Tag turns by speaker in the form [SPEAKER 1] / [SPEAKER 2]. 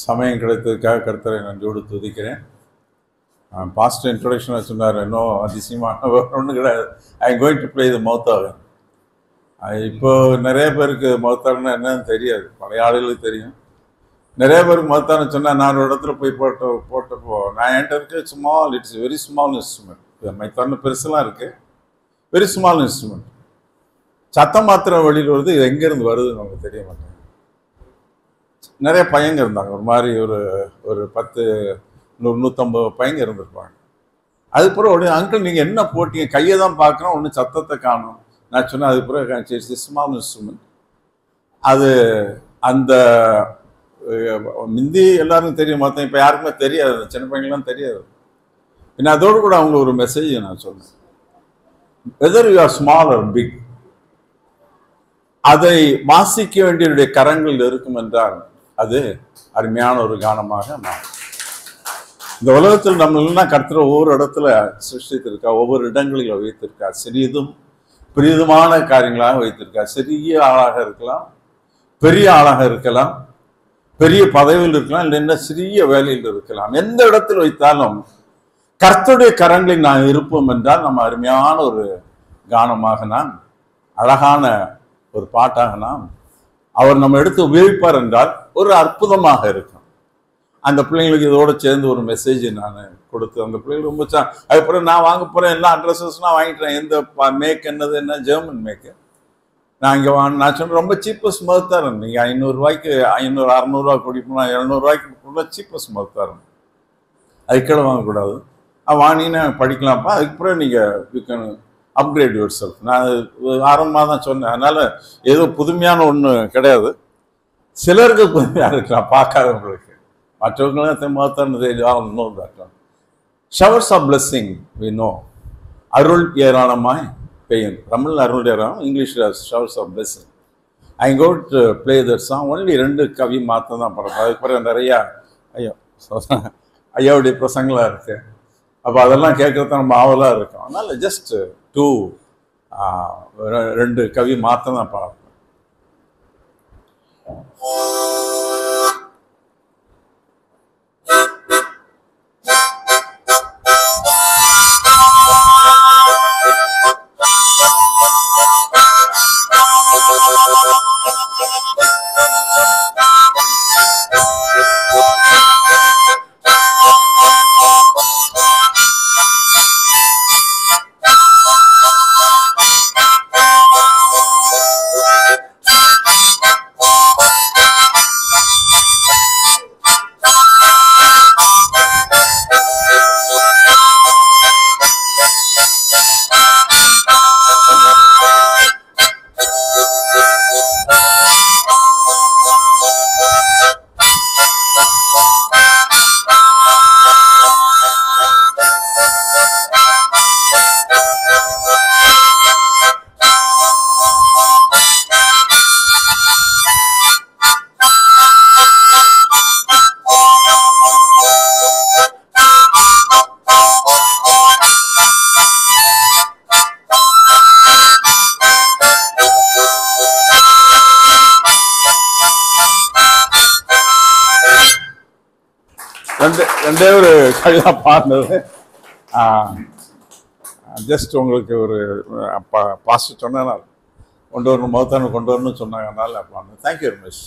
[SPEAKER 1] சமயம் கிடைத்ததுக்காக கர்த்தரை நன்றியோடு துதிக்கிறேன். பாஸ்ட் இன்ட்ரொடக்ஷன் சொன்னார், இன்னும் அதிசயமான ஒன்றும் கிடையாது. I am going to play the mouth organ. இப்போ நிறைய பேருக்கு மௌத்தாகன்னா என்னன்னு தெரியாது, பழைய ஆளுகளுக்கு தெரியும். நிறைய பேருக்கு மௌத்தாகன்னு சொன்னால் நான் ஒரு இடத்துல போய் போட்டப்போ நான் என்கிட்ட இருக்க small, it's very small instrument. மைத்தான்னு பெருசெல்லாம் இருக்குது, வெரி ஸ்மால் இன்ஸ்ட்ருமெண்ட். சத்தம் மாத்திரம் வெளியில் வருது, இது எங்கேருந்து வருதுன்னு நமக்கு தெரிய மாட்டேங்குது. நிறைய பையங்க இருந்தாங்க, ஒரு மாதிரி ஒரு 10-150 பையங்க இருந்திருப்பாங்க. அதுக்கப்புறம் உடனே அங்கிள் நீங்கள் என்ன போட்டீங்க, கையை தான் பார்க்குறோம், ஒன்றும் சத்தத்தை காணும். நான் சொன்னேன் அதுக்கப்புறம் ஸ்மால் இன்ஸ்ட்ருமெண்ட். அது அந்த முந்தி எல்லாருக்கும் தெரியும், மொத்தம் இப்போ யாருக்குமே தெரியாது, சின்ன பையங்களாம் தெரியாது. பின்ன அதோடு கூட அவங்க ஒரு மெசேஜ் நான் சொன்னேன், whether you are small or big, அதை வாசிக்க வேண்டிய கரங்கள் இருக்கும் என்றால் அது அருமையான ஒரு கானமாக மாறும். இந்த உலகத்தில் நம்மளெல்லாம் கர்த்தர் ஒவ்வொரு இடத்துல சிருஷ்டித்திருக்கா, ஒவ்வொரு இடங்களில் வைத்திருக்கா, சிறியதும் பெரிதுமான காரியங்களாக வைத்திருக்கா. சிறிய ஆளாக இருக்கலாம், பெரிய ஆளாக இருக்கலாம், பெரிய பதவியில் இருக்கலாம், இல்லைன்னா சிறிய வேலையில் இருக்கலாம். எந்த இடத்தில் வைத்தாலும் கர்த்தருடைய கரங்களில் நான் இருப்போம் என்றால் நம்ம அருமையான ஒரு கானமாக நாம், அழகான ஒரு பாட்டாக நாம், அவர் நம்ம எடுத்து உபயோகிப்பார் என்றால் ஒரு அற்புதமாக இருக்கும். அந்த பிள்ளைங்களுக்கு இதோடு சேர்ந்து ஒரு மெசேஜ் நான் கொடுத்து, அந்த பிள்ளைங்களுக்கு ரொம்ப அதுக்கப்புறம் நான் வாங்க போகிறேன், எல்லா அட்ரஸஸ்லாம் வாங்கிட்டேன். எந்த மேக் என்னது, என்ன ஜெர்மன் மேக்கு நான் இங்கே நான் சொன்னேன், ரொம்ப சீப்பஸ்ட் மருத்துவம். நீங்கள் 500 ரூபாய்க்கு 500-600 குடிப்போம்னா 700 ரூபாய்க்கு சீப்பஸ்ட் மருத்துவம். அதுக்கெல்லாம் வாங்கக்கூடாது. வாங்கினீங்கன்னா படிக்கலாம்ப்பா, அதுக்கப்புறம் நீங்கள் you can upgrade your self. நான் ஆரம்பமாக தான் சொன்னேன். அதனால் ஏதோ புதுமையான ஒன்று கிடையாது. சிலருக்கு புதுமையாக இருக்கலாம், பார்க்காதவங்களுக்கு. மற்றவங்களும் மகத்தான தெரியும். Showers of blessing we know. அருள் ஏராளமாய் பெய்யும். தமிழ் அருள் ஏராளம், இங்கிலீஷில் showers of blessing. I got to play that song. Only 2 கவி மாற்றம் தான் படம். அதுக்கப்புறம் நிறையா ஐயாவுடைய பிரசங்களாக இருக்கு. அப்போ அதெல்லாம் கேட்கறது நம்ம ஆவலாக இருக்கும். அதனால் ஜஸ்ட் 2 கவி மாற்றம் தான் பார்ப்பேன். ரெண்டே ஒரு கவிதா பாடினது. ஜஸ்ட் உங்களுக்கு ஒரு பாஸ்ட் சொன்னால் கொண்டு வரணும், மௌத்தானு கொண்டு வரணும்னு சொன்னாங்கனால பாடினேன். Thank you very much.